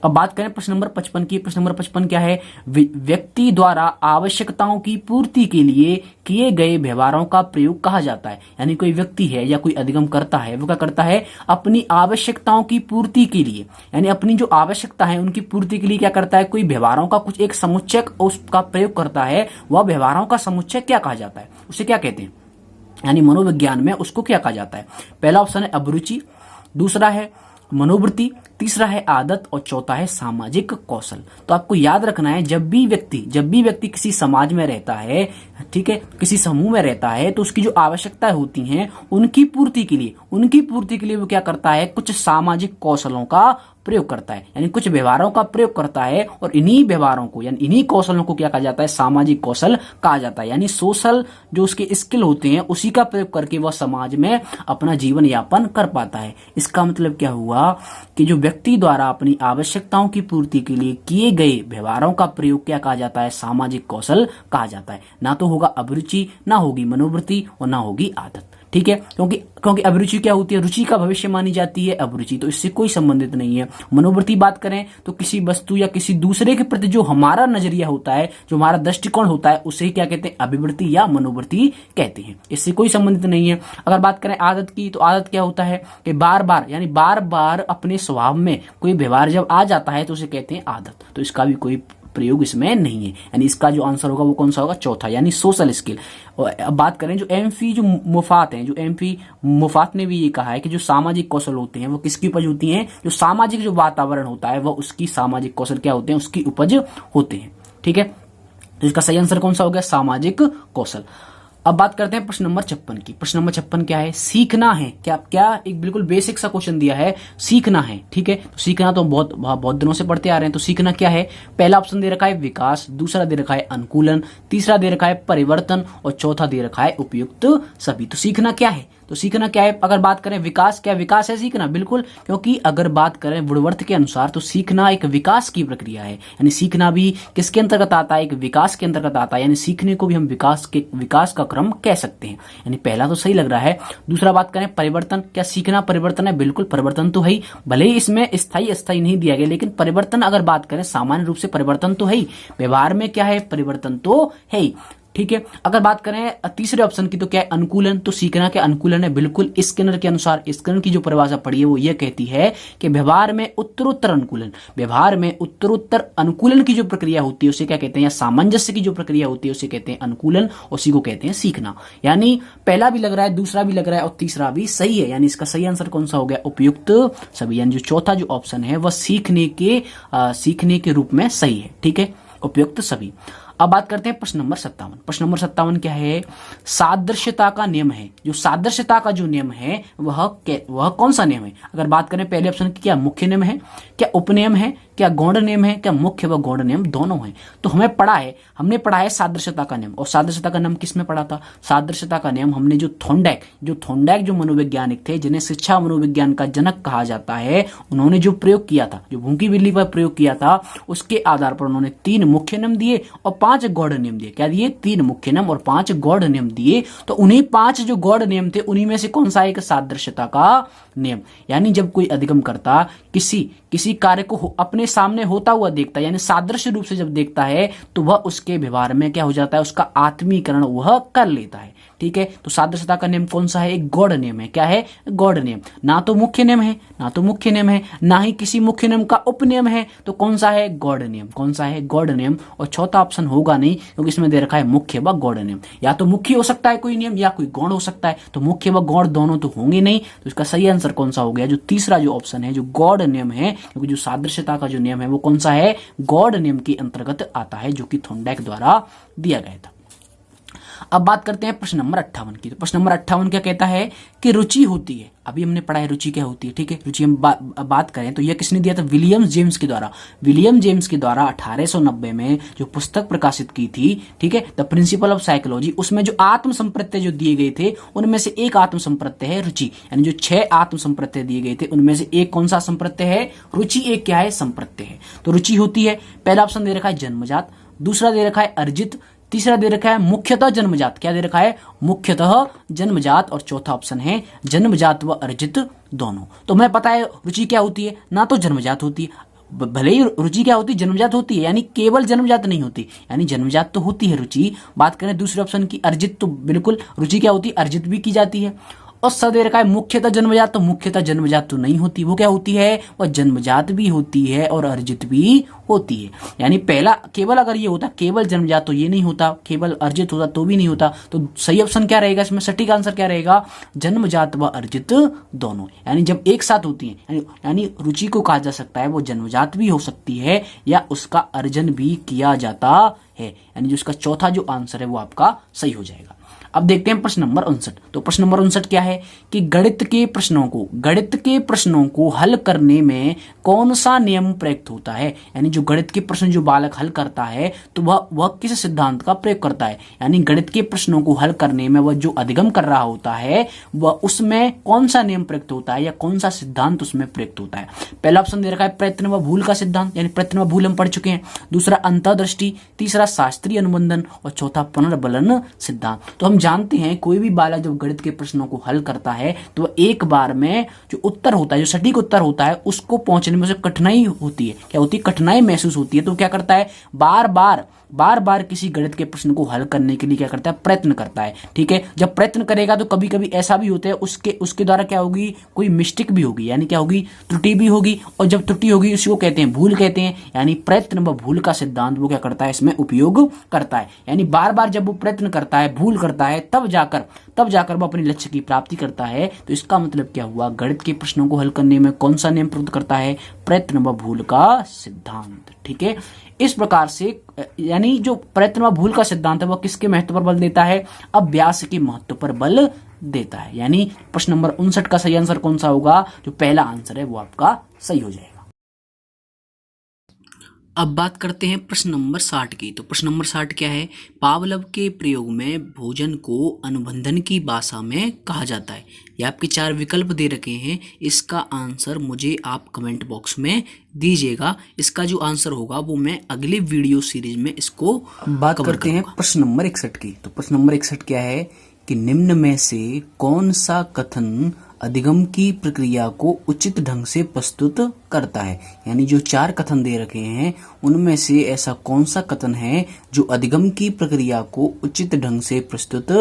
अब बात करें प्रश्न नंबर 55 की। प्रश्न नंबर 55 क्या है? व्यक्ति द्वारा आवश्यकताओं की पूर्ति के लिए किए गए व्यवहारों का प्रयोग कहा जाता है। यानी कोई व्यक्ति है या कोई अधिगम करता है, वो क्या करता है? अपनी आवश्यकताओं की पूर्ति के लिए, यानी अपनी जो आवश्यकता है उनकी पूर्ति के लिए क्या करता है? कोई व्यवहारों का कुछ एक समुच्चय उसका प्रयोग करता है। वह व्यवहारों का समुच्चय क्या कहा जाता है? उसे क्या कहते हैं? यानी मनोविज्ञान में उसको क्या कहा जाता है? पहला ऑप्शन है अभिरुचि, दूसरा है मनोवृत्ति, तीसरा है आदत और चौथा है सामाजिक कौशल। तो आपको याद रखना है, जब भी व्यक्ति किसी समाज में रहता है, ठीक है, किसी समूह में रहता है, तो उसकी जो आवश्यकताएं होती हैं उनकी पूर्ति के लिए वो क्या करता है? कुछ सामाजिक कौशलों का प्रयोग करता है, यानी कुछ व्यवहारों का प्रयोग करता है। और इन्हीं व्यवहारों को यानी इन्हीं कौशलों को क्या कहा जाता है? सामाजिक कौशल कहा जाता है। यानी सोशल जो उसके स्किल होते हैं उसी का प्रयोग करके वह समाज में अपना जीवन यापन कर पाता है। इसका मतलब क्या हुआ कि जो व्यक्ति द्वारा अपनी आवश्यकताओं की पूर्ति के लिए किए गए व्यवहारों का प्रयोग क्या कहा जाता है? सामाजिक कौशल कहा जाता है। ना तो होगा अभिरुचि, ना होगी मनोवृत्ति और ना होगी आदत। ठीक है, क्योंकि अभिरुचि क्या होती है? रुचि का भविष्य मानी जाती है अभिरुचि, तो इससे कोई संबंधित नहीं है। मनोवृत्ति बात करें तो किसी वस्तु या किसी दूसरे के प्रति जो हमारा नजरिया होता है, जो हमारा दृष्टिकोण होता है, उसे क्या कहते हैं? अभिवृत्ति या मनोवृत्ति कहते हैं। इससे कोई संबंधित नहीं है। अगर बात करें आदत की, तो आदत क्या होता है? कि बार बार अपने स्वभाव में कोई व्यवहार जब आ जाता है तो उसे कहते हैं आदत। तो इसका भी कोई प्रयोग इसमें नहीं है। यानी इसका जो आंसर होगा वो कौन सा होगा? चौथा, यानी सोशल स्किल। और अब बात करें जो एमफी मुफात ने भी ये कहा है कि जो सामाजिक कौशल होते हैं वो किसकी उपज होती हैं? जो सामाजिक जो वातावरण होता है वह उसकी सामाजिक कौशल क्या होते हैं? उसकी उपज होते हैं। ठीक है, तो इसका सही आंसर कौन सा हो गया? सामाजिक कौशल। अब बात करते हैं प्रश्न नंबर 56 की। प्रश्न नंबर 56 क्या है? सीखना है। क्या एक बिल्कुल बेसिक सा क्वेश्चन दिया है, सीखना है। ठीक है, तो सीखना तो बहुत दिनों से पढ़ते आ रहे हैं। तो सीखना क्या है? पहला ऑप्शन दे रखा है विकास, दूसरा दे रखा है अनुकूलन, तीसरा दे रखा है परिवर्तन और चौथा दे रखा है उपयुक्त सभी। तो सीखना क्या है? तो सीखना क्या है? अगर बात करें विकास, क्या विकास है सीखना? बिल्कुल, क्योंकि अगर बात करें वुडवर्थ के अनुसार तो सीखना एक विकास की प्रक्रिया है। यानी सीखना भी किसके अंतर्गत आता है? एक विकास के अंतर्गत आता है। यानी सीखने को भी हम विकास का क्रम कह सकते हैं। यानी पहला तो सही लग रहा है। दूसरा बात करें परिवर्तन, क्या सीखना परिवर्तन है? बिल्कुल, परिवर्तन तो है ही। भले ही इसमें स्थायी अस्थायी नहीं दिया गया, लेकिन परिवर्तन अगर बात करें सामान्य रूप से परिवर्तन तो है ही। व्यवहार में क्या है? परिवर्तन तो है ही। ठीक है, अगर बात करें तीसरे ऑप्शन की तो क्या है? अनुकूलन। तो सीखना क्या अनुकूलन है? बिल्कुल, स्किनर के अनुसार, स्किनर की जो परिभाषा पढ़ी है वो ये कहती है कि व्यवहार में उत्तरोत्तर अनुकूलन की जो प्रक्रिया होती है उसे क्या कहते हैं? या सामंजस्य की जो प्रक्रिया होती है उसे कहते हैं अनुकूलन, उसी को कहते हैं सीखना। यानी पहला भी लग रहा है, दूसरा भी लग रहा है और तीसरा भी सही है। यानी इसका सही आंसर कौन सा हो गया? उपयुक्त सभी। यानी जो चौथा जो ऑप्शन है वह सीखने के रूप में सही है। ठीक है, उपयुक्त सभी। अब बात करते हैं प्रश्न नंबर 57। प्रश्न नंबर 57 क्या है? सादृश्यता का नियम है। जो सादृश्यता का जो नियम है वह कौन सा नियम है? अगर बात करें पहले ऑप्शन की, क्या मुख्य नियम है, क्या उपनियम है, क्या गौण नियम है, क्या मुख्य व गौण नियम दोनों हैं? तो हमने पढ़ा है सादृश्यता का नियम। और सादृश्यता का नियम किसमें पढ़ा था? सादृश्यता का नियम हमने जो थोंडैक जो मनोवैज्ञानिक थे, जिन्हें शिक्षा मनोविज्ञान का जनक कहा जाता है, उन्होंने जो प्रयोग किया था, जो भूखी बिल्ली पर प्रयोग किया था, उसके आधार पर उन्होंने 3 मुख्य नियम दिए और 5 गौण नियम दिए। क्या दिए? 3 मुख्य नियम और 5 गौण नियम दिए। तो उन्हीं 5 जो गौण नियम थे उन्हीं में से कौन सा एक सादृश्यता का नियम। यानी जब कोई अधिगम करता किसी कार्य को अपने सामने होता हुआ देखता है, यानी सादृश्य रूप से जब देखता है, तो वह उसके व्यवहार में क्या हो जाता है? उसका आत्मीकरण वह कर लेता है। ठीक है, तो सादृश्यता का नियम कौन सा है? एक गौण नियम है। क्या है? गौण नियम। ना तो मुख्य नियम है, ना ही किसी मुख्य नियम का उपनियम है। तो कौन सा है? गौण नियम। कौन सा है? गौण नियम। और चौथा ऑप्शन होगा नहीं, क्योंकि इसमें दे रखा है मुख्य व गौण नियम। या तो मुख्य हो सकता है कोई नियम, या कोई गौण हो सकता है। तो मुख्य व गौण दोनों तो होंगे नहीं। तो इसका सही आंसर कौन सा हो गया? जो तीसरा जो ऑप्शन है, जो गौण नियम है। क्योंकि जो सादृश्यता का जो नियम है वो कौन सा है? गौण नियम के अंतर्गत आता है, जो कि थोंडैक द्वारा दिया गया था। अब बात करते हैं प्रश्न नंबर 58 की। तो प्रश्न नंबर 58 क्या कहता है? कि रुचि होती है। अभी हमने पढ़ा है रुचि क्या होती है। ठीक है, रुचि हम बात करें तो यह किसने दिया था? विलियम जेम्स के द्वारा 1890 में जो पुस्तक प्रकाशित की थी, ठीक है, द प्रिंसिपल ऑफ साइकोलॉजी। उसमें जो आत्म संप्रत्यय जो दिए गए थे उनमें से एक आत्म संप्रत्यय है रुचि। यानी जो 6 आत्म संप्रत्यय दिए गए थे उनमें से एक कौन सा संप्रत्यय है? रुचि। एक क्या है? संप्रत्यय है। तो रुचि होती है। पहला ऑप्शन दे रखा है जन्मजात, दूसरा दे रखा है अर्जित, तीसरा दे रखा है मुख्यतः जन्मजात। क्या दे रखा है? मुख्यतः जन्मजात। और चौथा ऑप्शन है जन्मजात व अर्जित दोनों। तो हमें पता है रुचि क्या होती है? ना तो जन्मजात होती है, भले ही रुचि क्या होती है, जन्मजात होती है, यानी केवल जन्मजात नहीं होती, यानी जन्मजात तो होती है रुचि। बात करें दूसरे ऑप्शन की अर्जित, तो बिल्कुल रुचि क्या होती है, अर्जित भी की जाती है। और स दे रखा है मुख्यतः जन्मजात, तो मुख्यतः जन्मजात तो नहीं होती, वो क्या होती है, वह जन्मजात भी होती है और अर्जित भी होती है। यानी पहला केवल अगर ये होता केवल जन्मजात तो ये नहीं होता, केवल अर्जित होता तो भी नहीं होता। तो सही ऑप्शन क्या रहेगा इसमें, सटीक आंसर क्या रहेगा, जन्मजात व अर्जित दोनों। यानी जब एक साथ होती है, यानी रुचि को कहा जा सकता है वो जन्मजात भी हो सकती है या उसका अर्जन भी किया जाता है। यानी जो इसका चौथा जो आंसर है वो आपका सही हो जाएगा। अब देखते हैं प्रश्न नंबर 59। तो प्रश्न नंबर 59 क्या है कि गणित के प्रश्नों को हल करने में कौन सा नियम प्रयुक्त होता है। यानी जो गणित के प्रश्न जो बालक हल करता है तो वह किस सिद्धांत का प्रयोग करता है। यानी गणित के प्रश्नों को हल करने में वह जो अधिगम कर रहा होता है वह उसमें कौन सा नियम प्रयुक्त होता है या कौन सा सिद्धांत उसमें प्रयुक्त होता है। पहला ऑप्शन दे रखा है प्रयत्न व भूल का सिद्धांत, यानी प्रयत्न व भूल हम पढ़ चुके हैं। दूसरा अंतर्दृष्टि, तीसरा शास्त्रीय अनुबंधन और चौथा पुनर्बलन सिद्धांत। तो हम जानते हैं कोई भी बालक जब गणित के प्रश्नों को हल करता है तो वह एक बार में जो उत्तर होता है, जो सटीक उत्तर होता है, उसको पहुंचने में उसे कठिनाई होती है। क्या होती है, कठिनाई महसूस होती है। तो क्या करता है, बार बार किसी गणित के प्रश्न को हल करने के लिए क्या करता है, प्रयत्न करता है। ठीक है, जब प्रयत्न करेगा तो कभी कभी ऐसा भी होता है उसके द्वारा क्या होगी, कोई मिस्टेक भी होगी, यानी क्या होगी, त्रुटि भी होगी। और जब त्रुटि होगी उसको कहते हैं भूल कहते हैं। यानी प्रयत्न व भूल का सिद्धांत वो क्या करता है, इसमें उपयोग करता है। यानी बार बार जब वो प्रयत्न करता है, भूल करता है, तब जाकर वो अपने लक्ष्य की प्राप्ति करता है। तो इसका मतलब क्या हुआ, गणित के प्रश्नों को हल करने में कौन सा नियम प्रयुक्त करता है, प्रयत्न व भूल का सिद्धांत। ठीक है, इस प्रकार से यानी जो प्रयत्न व भूल का सिद्धांत है वह किसके महत्व पर बल देता है, अभ्यास के महत्व पर बल देता है। यानी प्रश्न नंबर 59 का सही आंसर कौन सा होगा, जो पहला आंसर है वो आपका सही हो जाएगा। अब बात करते हैं प्रश्न नंबर 60 की। तो प्रश्न नंबर 60 क्या है, पावलव के प्रयोग में भोजन को अनुबंधन की भाषा में कहा जाता है। ये आपके 4 विकल्प दे रखे हैं, इसका आंसर मुझे आप कमेंट बॉक्स में दीजिएगा। इसका जो आंसर होगा वो मैं अगले वीडियो सीरीज में इसको बात करते हैं प्रश्न नंबर 61 की। तो प्रश्न नंबर 61 क्या है कि निम्न में से कौन सा कथन अधिगम की प्रक्रिया को उचित ढंग से प्रस्तुत करता है। यानी जो 4 कथन दे रखे हैं उनमें से ऐसा कौन सा कथन है जो अधिगम की प्रक्रिया को उचित ढंग से प्रस्तुत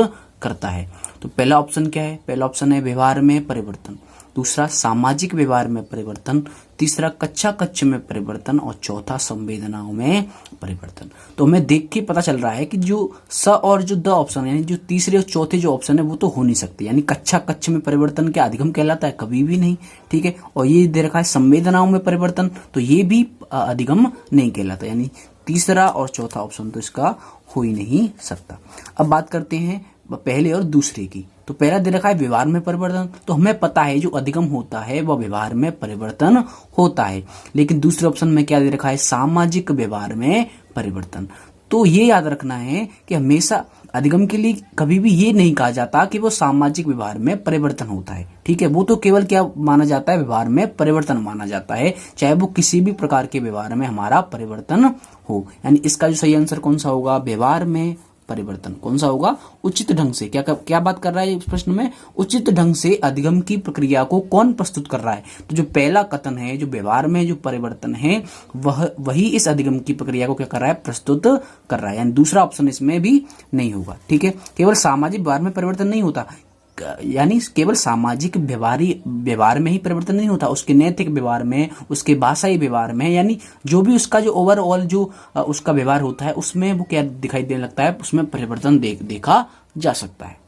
करता है। तो पहला ऑप्शन क्या है, पहला ऑप्शन है व्यवहार में परिवर्तन, दूसरा सामाजिक व्यवहार में परिवर्तन, तीसरा कक्षा कक्ष में परिवर्तन और चौथा संवेदनाओं में परिवर्तन। तो हमें देख के पता चल रहा है कि जो स और जो द ऑप्शन यानी जो तीसरे और चौथे जो ऑप्शन है वो तो हो नहीं सकते। यानी कक्षा कक्ष में परिवर्तन क्या अधिगम कहलाता है, कभी भी नहीं। ठीक है, और ये दे रखा है संवेदनाओं में परिवर्तन, तो ये भी अधिगम नहीं कहलाता। यानी तीसरा और चौथा ऑप्शन तो इसका हो ही नहीं सकता। अब बात करते हैं पहले और दूसरे की। तो पहला दे रखा है व्यवहार में परिवर्तन, तो हमें पता है जो अधिगम होता है वह व्यवहार में परिवर्तन होता है। लेकिन दूसरे ऑप्शन में क्या दे रखा है, सामाजिक व्यवहार में परिवर्तन। तो ये याद रखना है कि हमेशा अधिगम के लिए कभी भी ये नहीं कहा जाता कि वो सामाजिक व्यवहार में परिवर्तन होता है। ठीक है, वो तो केवल क्या माना जाता है, व्यवहार में परिवर्तन माना जाता है, चाहे वो किसी भी प्रकार के व्यवहार में हमारा परिवर्तन हो। यानी इसका जो सही आंसर कौन सा होगा, व्यवहार में परिवर्तन। कौन सा होगा, उचित ढंग से। क्या बात कर रहा है इस प्रश्न में, उचित ढंग से अधिगम की प्रक्रिया को कौन प्रस्तुत कर रहा है। तो जो पहला कथन है, जो व्यवहार में जो परिवर्तन है, वही इस अधिगम की प्रक्रिया को क्या कर रहा है, प्रस्तुत कर रहा है। यानी दूसरा ऑप्शन इसमें भी नहीं होगा। ठीक है, केवल सामाजिक व्यवहार में परिवर्तन नहीं होता, यानी केवल सामाजिक व्यवहार में ही परिवर्तन नहीं होता, उसके नैतिक व्यवहार में, उसके भाषाई व्यवहार में, यानी जो भी उसका जो ओवरऑल जो उसका व्यवहार होता है उसमें वो क्या दिखाई देने लगता है, उसमें परिवर्तन देखा जा सकता है।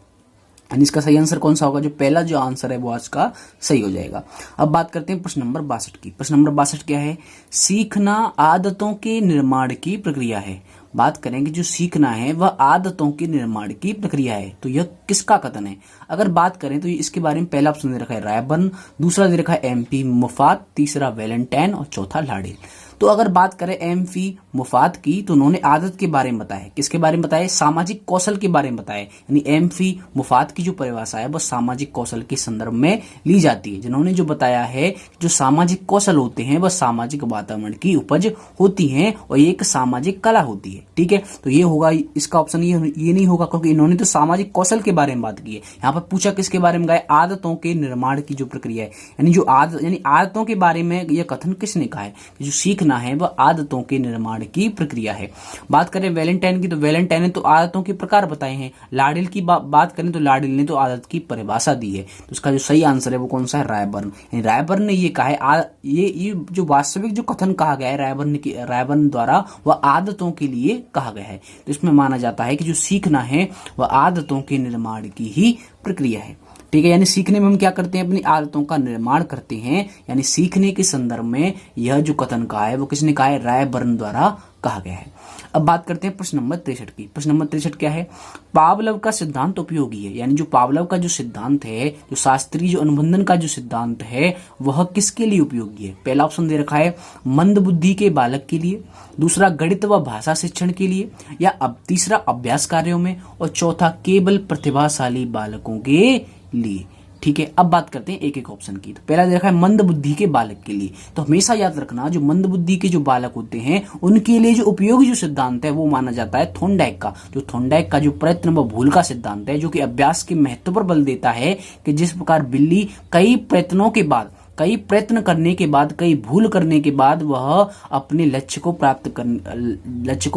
यानी इसका सही आंसर कौन सा होगा, जो पहला जो आंसर है वो आज का सही हो जाएगा। अब बात करते हैं प्रश्न नंबर 62 की। प्रश्न नंबर 62 क्या है, सीखना आदतों के निर्माण की प्रक्रिया है। बात करेंगे जो सीखना है वह आदतों के निर्माण की प्रक्रिया है। तो यह किसका कथन है। अगर बात करें तो इसके बारे में पहला ऑप्शन दे रखा है रायबर्न, दूसरा दे रखा है एमपी मुफात, तीसरा वैलेंटाइन और चौथा लाडेल। तो अगर बात करें एमपी मुफात की तो उन्होंने आदत के बारे में बताया, किसके बारे में बताया, सामाजिक कौशल के बारे में बताया। यानी एमपी मुफात की जो परिभाषा है वह सामाजिक कौशल के संदर्भ में ली जाती है। जिन्होंने जो बताया है जो सामाजिक कौशल होते हैं वह सामाजिक वातावरण की उपज होती है और ये एक सामाजिक कला होती है। ठीक है, तो ये होगा इसका ऑप्शन, ये नहीं होगा क्योंकि इन्होंने तो सामाजिक कौशल के बारे में बात की है। यहाँ पर पूछा किसके बारे में गया, आदतों के निर्माण की जो प्रक्रिया है, यानी जो आदतों के बारे में यह कथन किसने कहा है कि जो सीखना है वह आदतों के निर्माण की प्रक्रिया है। बात करें वैलेंटाइन की, तो वैलेंटाइन ने तो आदतों के प्रकार बताए हैं। लाडिल की बात करें तो लाडिल ने तो आदत की परिभाषा दी है। तो इसका जो सही आंसर है वो कौन सा है, रायबर्न। रायबर्न ने ये कहा है, ये जो वास्तविक जो कथन कहा गया है रायबर्न द्वारा, वह आदतों के लिए कहा गया है। तो इसमें माना जाता है कि जो सीखना है वह आदतों के निर्माण की ही प्रक्रिया है। ठीक है, यानी सीखने में हम क्या करते हैं, अपनी आदतों का निर्माण करते हैं। यानी सीखने के संदर्भ में यह जो कथन कहा है वो किसने कहा है, रायबर्न द्वारा कहा गया है। अब बात करते हैं प्रश्न नंबर 63 की। प्रश्न नंबर 63 क्या है, पावलोव का सिद्धांत उपयोगी है। यानी जो पावलोव का जो सिद्धांत है, जो शास्त्रीय जो अनुबंधन का जो सिद्धांत है, वह किसके लिए उपयोगी है। पहला ऑप्शन दे रखा है मंद बुद्धि के बालक के लिए, दूसरा गणित व भाषा शिक्षण के लिए, या अब तीसरा अभ्यास कार्यों में, और चौथा केवल प्रतिभाशाली बालकों के लिए। ठीक है, अब बात करते हैं एक एक ऑप्शन की। तो पहला दे रखा है मंद बुद्धि के बालक के लिए। तो हमेशा याद रखना, जो मंद बुद्धि के जो बालक होते हैं उनके लिए जो उपयोगी जो सिद्धांत है वो माना जाता है थोंडाइक का। जो थोंडाइक का जो प्रयत्न व भूल का सिद्धांत है, जो कि अभ्यास के महत्व पर बल देता है कि जिस प्रकार बिल्ली कई प्रयत्न करने के बाद, कई भूल करने के बाद वह अपने लक्ष्य को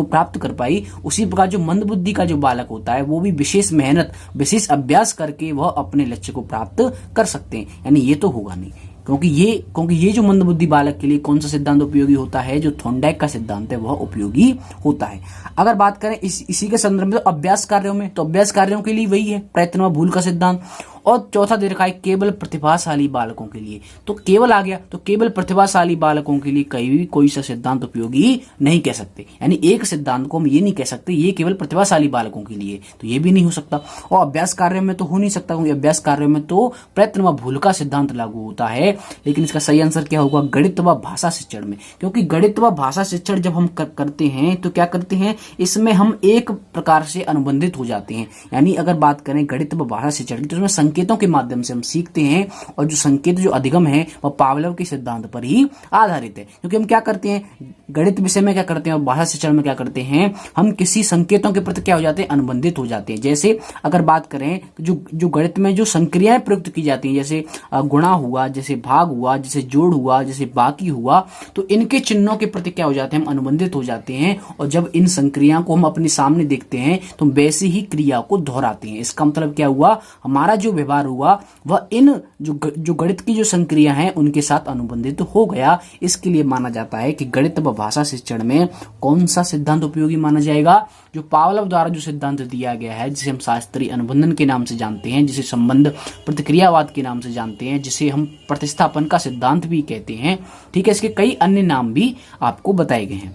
प्राप्त कर पाई, उसी प्रकार जो मंदबुद्धि का जो बालक होता है वो भी विशेष मेहनत, विशेष अभ्यास करके वह अपने लक्ष्य को प्राप्त कर सकते हैं। यानी ये तो होगा नहीं, क्योंकि ये जो मंदबुद्धि बालक के लिए कौन सा सिद्धांत उपयोगी होता है, जो थोंडाइक का सिद्धांत है वह उपयोगी होता है। अगर बात करें इसी के संदर्भ में तो अभ्यास कार्यों में, तो अभ्यास कार्यों के लिए वही है प्रयत्न व भूल का सिद्धांत। और चौथा दे रखा है केवल प्रतिभाशाली बालकों के लिए। तो केवल आ गया, तो केवल प्रतिभाशाली बालकों के लिए कोई सा सिद्धांत उपयोगी नहीं कह सकते। यानी एक सिद्धांत को हम ये नहीं कह सकते ये केवल प्रतिभाशाली बालकों के लिए, तो ये भी नहीं हो सकता। और अभ्यास कार्य में तो हो नहीं सकता, क्योंकि अभ्यास कार्य में तो प्रयत्न व भूल का सिद्धांत लागू होता है। लेकिन इसका सही आंसर क्या होगा, गणित व भाषा शिक्षण में। क्योंकि गणित व भाषा शिक्षण जब हम करते हैं तो क्या करते हैं, इसमें हम एक प्रकार से अनुबंधित हो जाते हैं। यानी अगर बात करें गणित व भाषा शिक्षण की, तो उसमें संकेतों के माध्यम से हम सीखते हैं, और जो संकेत जो अधिगम है वह पावलोव के सिद्धांत पर ही आधारित है। क्योंकि हम क्या करते हैं, गणित विषय में क्या करते हैं और भाषा शिक्षण में क्या करते हैं, हम किसी संकेतों के प्रति क्या हो जाते हैं, अनुबंधित हो जाते हैं। जैसे अगर बात करें जो गणित में जो संक्रियाएं प्रयुक्त की जाती हैं, जैसे गुणा हुआ, जैसे भाग हुआ, जैसे जोड़ हुआ, जैसे बाकी हुआ, तो इनके चिन्हों के प्रति क्या हो जाते हैं, हम अनुबंधित हो जाते हैं। और जब इन संक्रियाओं को हम अपने सामने देखते हैं तो वैसे ही क्रिया को दोहराते हैं। इसका मतलब क्या हुआ, हमारा जो व्यवहार हुआ वह इन जो गणित की जो संक्रिया हैं उनके साथ अनुबंधित हो गया। इसके लिए माना जाता है कि गणित व भाषा शिक्षण में कौन सा सिद्धांत उपयोगी माना जाएगा, जो पावलोव द्वारा जो सिद्धांत दिया गया है, जिसे हम शास्त्रीय अनुबंधन के नाम से जानते हैं, जिसे संबंध प्रतिक्रियावाद के नाम से जानते हैं, जिसे हम प्रतिस्थापन का सिद्धांत भी कहते हैं। ठीक है, इसके कई अन्य नाम भी आपको बताए गए हैं।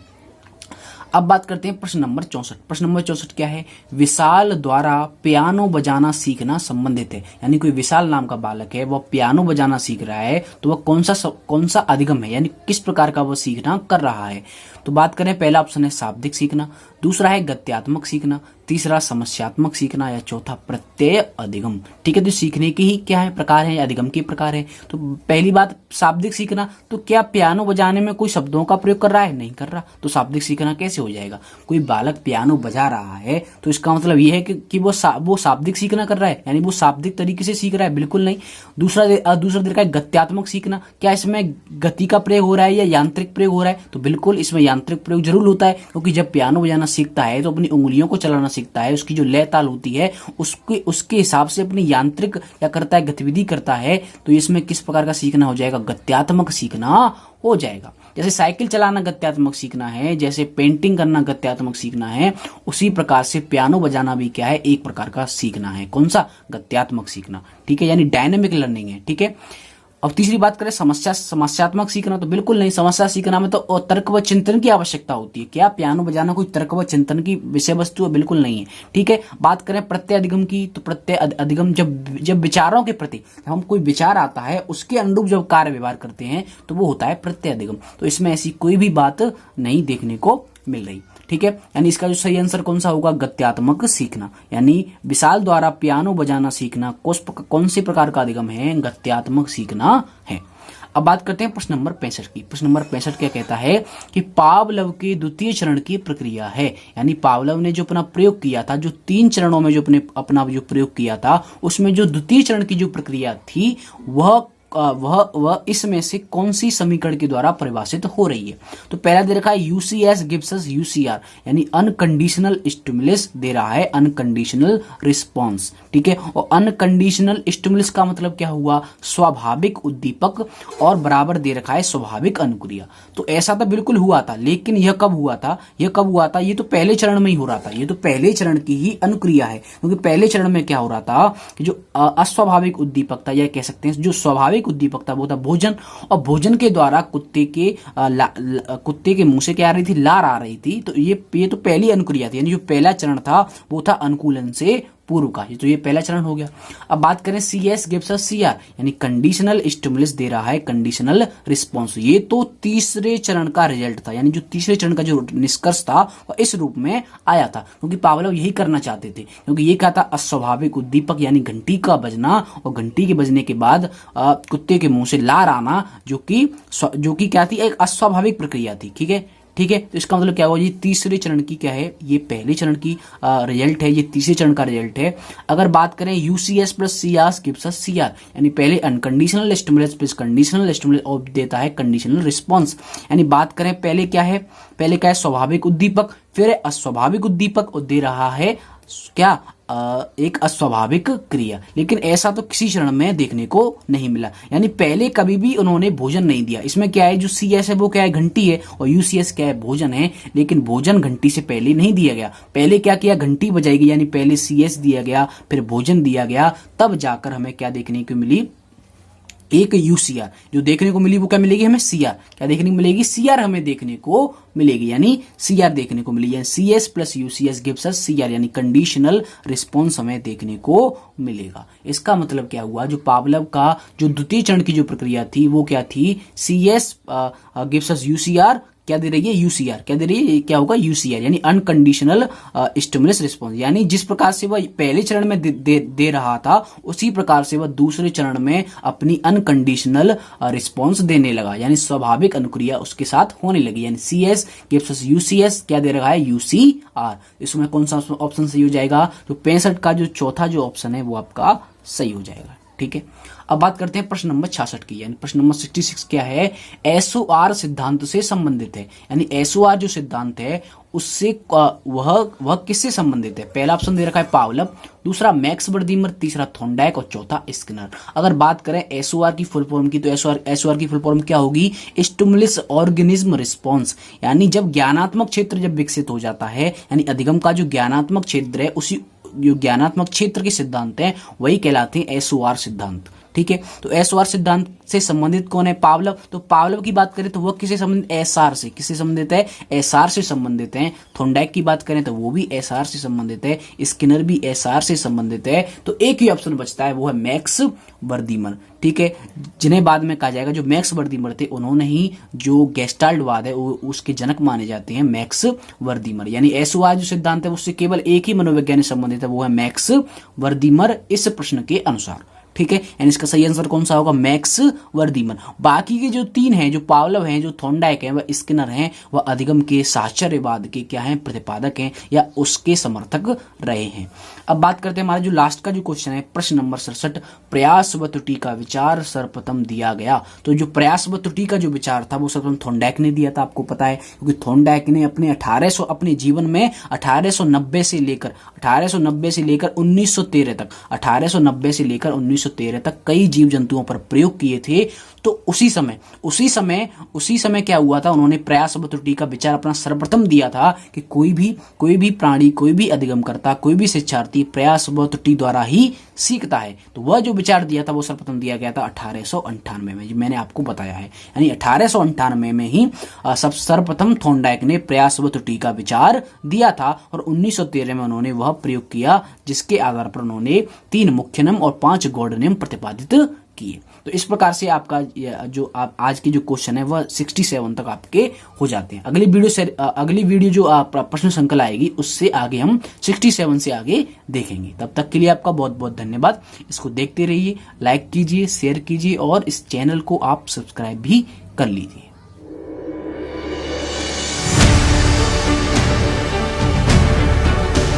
अब बात करते हैं प्रश्न नंबर 64। प्रश्न नंबर 64 क्या है, विशाल द्वारा पियानो बजाना सीखना संबंधित है। यानी कोई विशाल नाम का बालक है, वह पियानो बजाना सीख रहा है, तो वह कौन सा अधिगम है, यानी किस प्रकार का वह सीखना कर रहा है। तो बात करें, पहला ऑप्शन है शाब्दिक सीखना, दूसरा है गत्यात्मक सीखना, तीसरा समस्यात्मक सीखना, या चौथा प्रत्यय अधिगम। ठीक है, तो सीखने के ही क्या है प्रकार है, अधिगम के प्रकार है। तो पहली बात शाब्दिक सीखना, तो क्या पियानो बजाने में कोई शब्दों का प्रयोग कर रहा है, नहीं कर रहा, तो शाब्दिक सीखना कैसे हो जाएगा। कोई बालक पियानो बजा रहा है तो इसका मतलब यह है कि वो शाब्दिक सीखना कर रहा है, यानी वो शाब्दिक तरीके से सीख रहा है, बिल्कुल नहीं। दूसरा देखा है गत्यात्मक सीखना, क्या इसमें गति का प्रयोग हो रहा है या यांत्रिक प्रयोग हो रहा है, तो बिल्कुल इसमें यांत्रिक प्रयोग जरूर होता है। क्योंकि जब पियानो बजाना सीखता है तो अपनी उंगलियों को चलाना सीखता है, उसकी जो लय ताल होती है उसके हिसाब से अपनी यांत्रिक क्या करता है, गतिविधि करता है। तो इसमें किस प्रकार का सीखना हो जाएगा, गत्यात्मक सीखना हो जाएगा। जैसे साइकिल चलाना गत्यात्मक सीखना है, जैसे पेंटिंग करना गत्यात्मक सीखना है, उसी प्रकार से पियानो बजाना भी क्या है, एक प्रकार का सीखना है। कौन सा, गत्यात्मक सीखना। ठीक है, यानी डायनेमिक लर्निंग है। ठीक है, अब तीसरी बात करें समस्यात्मक सीखना, तो बिल्कुल नहीं। समस्या सीखना में तो तर्क व चिंतन की आवश्यकता होती है। क्या पियानो बजाना कोई तर्क व चिंतन की विषय वस्तु है, बिल्कुल नहीं है। ठीक है, बात करें प्रत्यय अधिगम की, तो प्रत्यय अधिगम जब विचारों के प्रति, जब हम कोई विचार आता है उसके अनुरूप जब कार्य व्यवहार करते हैं तो वो होता है प्रत्यय अधिगम। तो इसमें ऐसी कोई भी बात नहीं देखने को मिल रही। ठीक है, यानी इसका जो सही आंसर कौन सा होगा, गत्यात्मक सीखना। यानी विशाल द्वारा पियानो बजाना सीखना कौन से प्रकार का अधिगम है, गत्यात्मक सीखना है। अब बात करते हैं प्रश्न नंबर 65 की। प्रश्न नंबर 65 क्या कहता है कि पावलव के द्वितीय चरण की प्रक्रिया है, यानी पावलव ने जो अपना प्रयोग किया था, जो 3 चरणों में जो अपना जो प्रयोग किया था, उसमें जो द्वितीय चरण की जो प्रक्रिया थी वह इसमें से कौन सी समीकरण के द्वारा परिभाषित हो रही है। तो पहला दे रखा है यूसीएस गिव्स अस यूसीआर, यानी अनकंडीशनल स्टिमुलस दे रहा है अनकंडीशनल रिस्पॉन्स, ठीक है। और अनकंडीशनल स्टिमुलस का मतलब क्या हुआ, स्वाभाविक उद्दीपक, और बराबर दे रखा है स्वाभाविक अनुक्रिया। तो ऐसा तो बिल्कुल हुआ था, लेकिन यह कब हुआ था, ये तो पहले चरण में ही हो रहा था, ये तो पहले चरण की ही अनुक्रिया है, क्योंकि पहले चरण में क्या हो रहा था कि जो अस्वाभाविक उद्दीपक था, या कह सकते हैं जो स्वाभाविक उद्दीपक था वो था भोजन, और भोजन के द्वारा कुत्ते के मुंह से क्या आ रही थी, लार आ रही थी। तो ये तो पहली अनुक्रिया थी, यानी जो पहला चरण था वो था अनुकूलन से पूर्व का, तो ये पहला चरण हो गया। अब बात करें CS गिव्स अस CR, यानी कंडीशनल स्टिमुलस दे रहा है कंडीशनल रिस्पॉन्स, ये तो तीसरे चरण का रिजल्ट था, यानी जो तीसरे चरण का जो निष्कर्ष था वो इस रूप में आया था, क्योंकि पावलोव यही करना चाहते थे, क्योंकि ये क्या था, अस्वाभाविक उद्दीपक यानी घंटी का बजना, और घंटी के बजने के बाद कुत्ते के मुंह से लार आना, जो कि क्या थी, एक अस्वाभाविक प्रक्रिया थी, ठीक है। तो इसका मतलब क्या हुआ, ये तीसरे चरण की क्या है, ये पहले चरण की रिजल्ट है, ये तीसरे चरण का रिजल्ट है। अगर बात करें UCS plus CR gives us CR, यानी पहले unconditional stimulus plus conditional stimulus और देता है कंडीशनल रिस्पॉन्स, यानी बात करें पहले क्या है स्वाभाविक उद्दीपक, फिर अस्वाभाविक उद्दीपक, और दे रहा है क्या, एक अस्वाभाविक क्रिया। लेकिन ऐसा तो किसी चरण में देखने को नहीं मिला, यानी पहले कभी भी उन्होंने भोजन नहीं दिया। इसमें क्या है, जो CS है वो क्या है, घंटी है, और UCS क्या है, भोजन है, लेकिन भोजन घंटी से पहले नहीं दिया गया। पहले क्या किया, घंटी बजाएगी, यानी पहले CS दिया गया, फिर भोजन दिया गया, तब जाकर हमें क्या देखने को मिली, एक UCR जो देखने को मिली, वो क्या मिलेगी हमें, CR क्या देखने को मिलेगी, CR हमें देखने को मिलेगी, यानी CR देखने को मिली, यानी CS plus UCS gives us CR, यानी कंडीशनल रिस्पॉन्स हमें देखने को मिलेगा। इसका मतलब क्या हुआ, जो पावलोव का जो द्वितीय चरण की जो प्रक्रिया थी वो क्या थी, CS गिव्स अस UCR, क्या दे रही है, UCR क्या दे रही है, क्या होगा, UCR, यानी अनकंडीशनल स्टिमुलस रिस्पॉन्स, यानी जिस प्रकार से वह पहले चरण में दे रहा था, उसी प्रकार से वह दूसरे चरण में अपनी अनकंडीशनल रिस्पॉन्स देने लगा, यानी स्वाभाविक अनुक्रिया उसके साथ होने लगी, यानी CS गिव्स अस UCS क्या दे रहा है, UCR। इसमें कौन सा ऑप्शन सही हो जाएगा, तो 65 का जो चौथा जो ऑप्शन है वो आपका सही हो जाएगा, ठीक है। अब बात करते हैं प्रश्न नंबर 66 की, यानी प्रश्न नंबर 66 क्या है, SOR सिद्धांत से संबंधित है, यानी SOR जो सिद्धांत है उससे वह किससे संबंधित है। पहला ऑप्शन दे रखा है पावलोव, दूसरा मैक्स बर्दीमर, तीसरा थॉर्नडाइक और चौथा स्किनर। अगर बात करें SOR की फुल फॉर्म की, तो SOR की फुल फॉर्म क्या होगी, स्टिमुलस ऑर्गेनिज्म रिस्पॉन्स, यानी जब ज्ञानात्मक क्षेत्र जब विकसित हो जाता है, यानी अधिगम का जो ज्ञानात्मक क्षेत्र है, उसी जो ज्ञानात्मक क्षेत्र के सिद्धांत हैं वही कहलाते हैं SOR सिद्धांत, ठीक है। तो SOR सिद्धांत से संबंधित कौन है, पावलोव। तो पावलोव की बात करें तो वह किससे संबंधित, SR से, किससे संबंधित है, SR से संबंधित है। थॉर्नडाइक की बात करें तो वो भी SR से संबंधित है, स्किनर भी SR से संबंधित है। तो एक ही ऑप्शन बचता है, वो है मैक्स बर्दीमर, ठीक है, जिन्हें बाद में कहा जाएगा, जो मैक्स बर्दीमर थे उन्होंने ही जो गेस्टाल्टवाद है उसके जनक माने जाते हैं, मैक्स बर्दीमर। यानी SOR जो सिद्धांत है उससे केवल एक ही मनोवैज्ञानिक संबंधित है, वो है मैक्स बर्दीमर, इस प्रश्न के अनुसार, ठीक है। यानी इसका सही आंसर कौन सा होगा, मैक्स बर्दीमर। बाकी के जो 3 हैं, जो पावलोव हैं, जो थॉर्नडाइक हैं, वह स्किनर हैं, वह अधिगम के साहचर्यवाद के क्या हैं, प्रतिपादक हैं या उसके समर्थक रहे हैं। अब बात करते हैं हमारा जो लास्ट का जो क्वेश्चन है, प्रश्न नंबर 67, प्रयास व त्रुटि का विचार सर्वप्रथम दिया गया। तो जो प्रयास व त्रुटि का जो विचार था वो सर्वप्रथम थॉर्नडाइक ने दिया था, आपको पता है, क्योंकि थॉर्नडाइक ने अपने जीवन में 1890 से लेकर 1913 तक 1890 से लेकर 1913 तक कई जीव जंतुओं पर प्रयोग किए थे। तो उसी समय क्या हुआ था, उन्होंने प्रयास व त्रुटि का विचार अपना सर्वप्रथम दिया था कि कोई भी प्राणी, कोई भी अधिगमकर्ता, कोई भी शिक्षार्थी प्रयास व त्रुटि द्वारा ही सीखता है। तो वह जो विचार दिया था वो सर्वप्रथम दिया गया था 1898 में, मैंने आपको बताया है। यानी 1898 में ही सर्वप्रथम थॉर्नडाइक ने प्रयास व त्रुटि का विचार दिया था, और 1913 में उन्होंने वह प्रयोग किया, जिसके आधार पर उन्होंने 3 मुख्य नियम और 5 गौड़ नियम प्रतिपादित किए। तो इस प्रकार से आपका जो आप आज की जो क्वेश्चन है वह 67 तक आपके हो जाते हैं। अगली वीडियो जो आप प्रश्न श्रृंखला आएगी उससे आगे हम 67 से आगे देखेंगे। तब तक के लिए आपका बहुत बहुत धन्यवाद। इसको देखते रहिए, लाइक कीजिए, शेयर कीजिए और इस चैनल को आप सब्सक्राइब भी कर लीजिए।